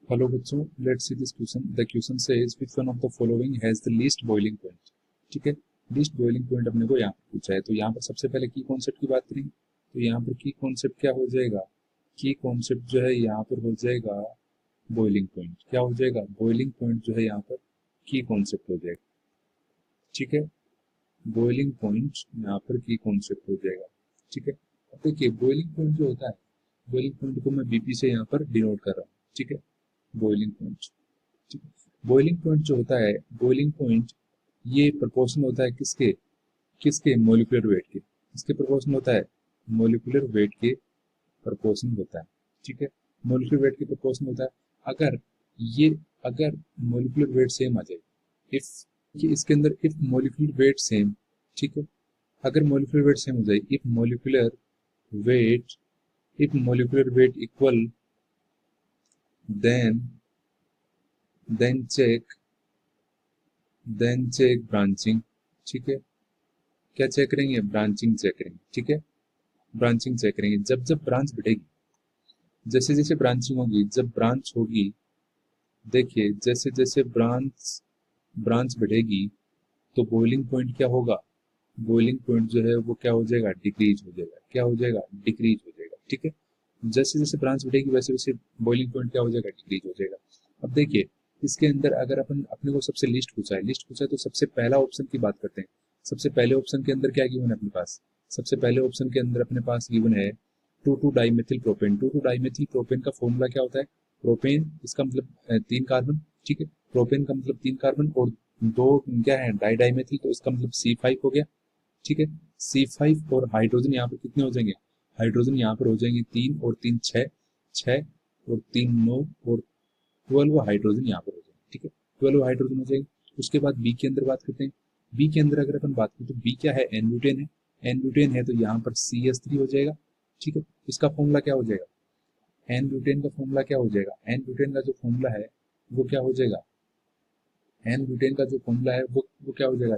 Hello बच्चों, let's see this question. The question says which one of the following has the least boiling point. ठीक है, least boiling point अपने को यहाँ पर पूछा है। तो यहाँ पर सबसे पहले की कॉन्सेप्ट की बात करेंगे। तो यहाँ पर की कॉन्सेप्ट क्या हो जाएगा? की कॉन्सेप्ट जो है यहाँ पर हो जाएगा बॉइलिंग पॉइंट। क्या हो जाएगा? बॉइलिंग पॉइंट जो है यहाँ पर की कॉन्सेप्ट हो जाएगा। ठीक है, बॉइलिंग पॉइंट यहाँ पर की कॉन्सेप्ट हो जाएगा। ठीक है, अब देखिए बॉइलिंग पॉइंट जो होता है, बॉइलिंग पॉइंट को मैं बीपी से यहाँ पर डिनोट कर रहा हूँ। ठीक है, बॉइलिंग पॉइंट। बॉइलिंग पॉइंट जो होता है, बॉइलिंग पॉइंट ये प्रोपोर्शनल होता है किसके? किसके? मोलिकुलर वेट के। किसके प्रोपोर्शनल होता है? मोलिकुलर वेट के प्रोपोर्शनल होता है। ठीक है, मोलिकुलर वेट के प्रोपोर्शनल होता है। अगर ये अगर मोलिकुलर वेट सेम आ जाए, इफ कि इसके अंदर इफ मोलिकुलर वेट सेम, ठीक है, अगर मोलिकुलर वेट सेम हो जाए, weight if molecular weight equal, then then check branching. ठीक है, क्या चेक करेंगे? ब्रांचिंग चेक करेंगे। ठीक है, ब्रांचिंग चेक करेंगे। जब जब ब्रांच बढ़ेगी, जैसे जैसे ब्रांचिंग होगी, जब ब्रांच होगी, देखिए जैसे जैसे ब्रांच ब्रांच बढ़ेगी तो बॉइलिंग पॉइंट क्या होगा? बॉइलिंग पॉइंट जो है वो क्या हो जाएगा? डिक्रीज हो जाएगा। क्या हो जाएगा? डिक्रीज हो जाएगा। ठीक है, जैसे जैसे ब्रांच बढ़ेगी वैसे वैसे बॉइलिंग पॉइंट क्या हो जाएगा? डिक्रीज हो जाएगा। अब देखिए इसके अंदर अगर अपन अपने को सबसे लिस्ट पूछा है तो सबसे पहला ऑप्शन की बात करते हैं। सबसे पहले ऑप्शन के अंदर क्या गिवन है अपने पास? सबसे पहले ऑप्शन के अंदर अपने पास गिवन है 2,2-डाइमेथिल प्रोपेन। 2,2-डाइमेथिल प्रोपेन का फॉर्मूला क्या होता है? प्रोपेन इसका मतलब 3 कार्बन। ठीक है, प्रोपेन का मतलब 3 कार्बन और दो क्या है? डाइमेथिल, तो इसका मतलब C5 हो गया। ठीक है, C5 और हाइड्रोजन यहाँ पर कितने हो जाएंगे? हाइड्रोजन यहाँ पर हो जाएंगे 3 और 3 6, 6 और 3 9 और 12 हाइड्रोजन यहाँ पर हो जाएंगे। ठीक है, 12 हाइड्रोजन हो जाएंगे। उसके बाद बी के अंदर बात करते हैं। बी के अंदर अगर अपन बात करें तो बी क्या है? एन ब्यूटेन है। एन ब्यूटेन है तो यहाँ पर CH3 हो जाएगा। ठीक है, इसका फॉर्मूला क्या हो जाएगा? एन ब्यूटेन का फॉर्मूला क्या हो जाएगा? एन ब्यूटेन का जो फॉर्मूला है वो क्या हो जाएगा? एन ब्यूटेन का जो फॉर्मूला है वो क्या हो जाएगा?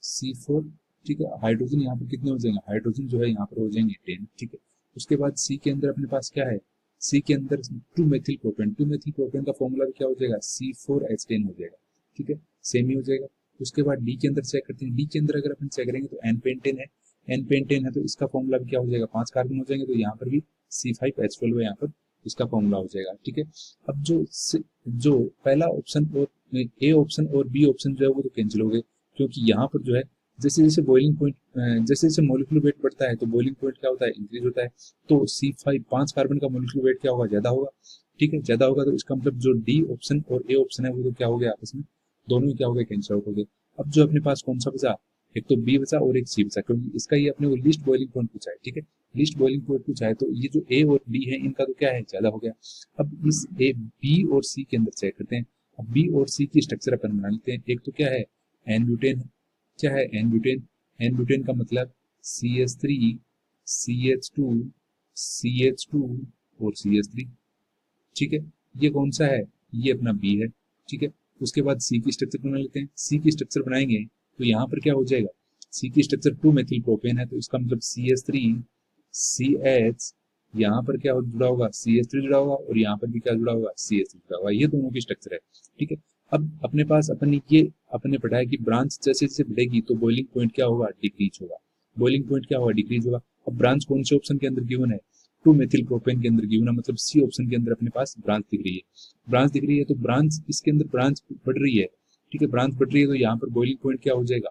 C4। ठीक है, हाइड्रोजन यहाँ पर कितने हो जाएंगे? हाइड्रोजन जो है यहाँ पर हो जाएंगे 10। ठीक है, उसके बाद सी के अंदर अपने पास क्या है? सी के अंदर 2 मेथिल प्रोपेन का फॉर्मूला भी क्या हो जाएगा? C4H10 हो जाएगा। ठीक है, सेम ही हो जाएगा। उसके बाद डी के अंदर चेक करते हैं। डी के अंदर अगर अपन चेक करेंगे तो N-पेंटेन है। N-पेंटेन है तो इसका फॉर्मूला भी क्या हो जाएगा? 5 कार्बन हो जाएंगे, तो यहाँ पर भी C5H12 है, यहाँ पर इसका फॉर्मूला हो जाएगा। ठीक है, अब जो पहला ऑप्शन और ए ऑप्शन और बी ऑप्शन जो है वो तो कैंसिल हो गए, क्योंकि यहाँ पर जो है जैसे जैसे बॉइलिंग पॉइंट जैसे जैसे मोलिकुलर वेट बढ़ता है तो बॉइलिंग पॉइंट क्या होता है? इंक्रीज होता है। तो C5 5 कार्बन का मोलिकुलर वेट क्या होगा? ज्यादा होगा। ठीक है, ज्यादा होगा तो इसका मतलब जो डी ऑप्शन और ए ऑप्शन है वो तो क्या हो गया? आपस में दोनों ही क्या हो गए? कैंसिल आउट हो गए। अब जो अपने पास कौन सा बचा? एक तो बी बचा और एक सी बचा, क्योंकि इसका ये अपने को लिस्ट बॉइलिंग पॉइंट पूछा है। ठीक है, लिस्ट बॉइलिंग पॉइंट पूछा है तो ये जो ए और बी है इनका तो क्या है? ज्यादा हो गया। अब इस ए बी और सी के अंदर चेक करते हैं। अब बी और सी की स्ट्रक्चर अपन बना लेते हैं। एक तो क्या है? N butane. क्या है? N butane. एन ब्यूटेन का मतलब CH3 CH2 CH2 और CH3। ठीक है, ये कौन सा है? ये अपना बी है। ठीक है, उसके बाद सी की स्ट्रक्चर बना लेते हैं। सी की स्ट्रक्चर बनाएंगे तो यहाँ पर क्या हो जाएगा? सी की स्ट्रक्चर 2 मेथिल प्रोपेन है तो इसका मतलब CH3 CH, यहाँ पर क्या जुड़ा होगा? CH3 जुड़ा होगा और यहाँ पर भी क्या जुड़ा होगा? CH3 जुड़ा होगा। ये दोनों की स्ट्रक्चर है। ठीक है, अब अपने पास अपने पढ़ा है कि ब्रांच जैसे जैसे बढ़ेगी तो बॉइलिंग पॉइंट क्या होगा? डिक्रीज होगा। बॉइलिंग पॉइंट क्या होगा? डिक्रीज होगा। अब ब्रांच कौन से ऑप्शन के अंदर गिवन है? 2 मेथिल प्रोपेन के अंदर गिवन है, मतलब सी ऑप्शन के अंदर अपने पास ब्रांच दिख रही है। ब्रांच दिख रही है तो ब्रांच इसके अंदर ब्रांच बढ़ रही है। ठीक है, ब्रांच बढ़ रही है तो यहाँ पर बॉइलिंग पॉइंट क्या हो जाएगा?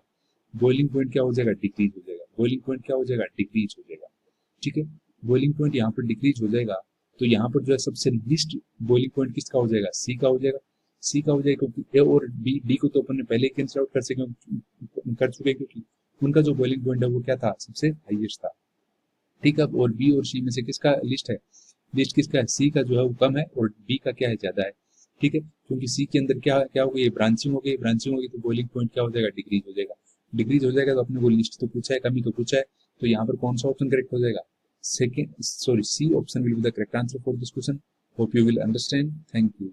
बॉइलिंग पॉइंट क्या हो जाएगा? डिक्रीज हो जाएगा। बॉइलिंग पॉइंट क्या हो जाएगा? डिक्रीज हो जाएगा। ठीक है, बॉइलिंग पॉइंट यहाँ पर डिक्रीज हो जाएगा तो यहाँ पर जो है सबसे लीस्ट बॉइलिंग पॉइंट किसका हो जाएगा? सी का हो जाएगा। सी का हो जाएगा क्योंकि ए और बी डी को तो अपन ने पहले ही कैंसिल आउट कर चुके हैं, क्योंकि उनका जो बॉइलिंग पॉइंट है वो क्या था? सबसे हाईएस्ट था। ठीक है, और बी और सी में से किसका लिस्ट है? लिस्ट किसका है? सी का जो है वो कम है और बी का क्या है? ज्यादा है। ठीक है, क्योंकि सी के अंदर क्या क्या हो गई? ब्रांचिंग हो गई। ब्रांचिंग होगी तो बॉइलिंग पॉइंट क्या हो जाएगा? डिक्रीज हो जाएगा। डिक्रीज हो जाएगा तो अपने को लिस्ट तो पूछा है, कमी तो पूछा है, तो यहाँ पर कौन सा ऑप्शन करेक्ट हो जाएगा? Second, sorry, C option will be the correct answer for this question. Hope you will understand. Thank you.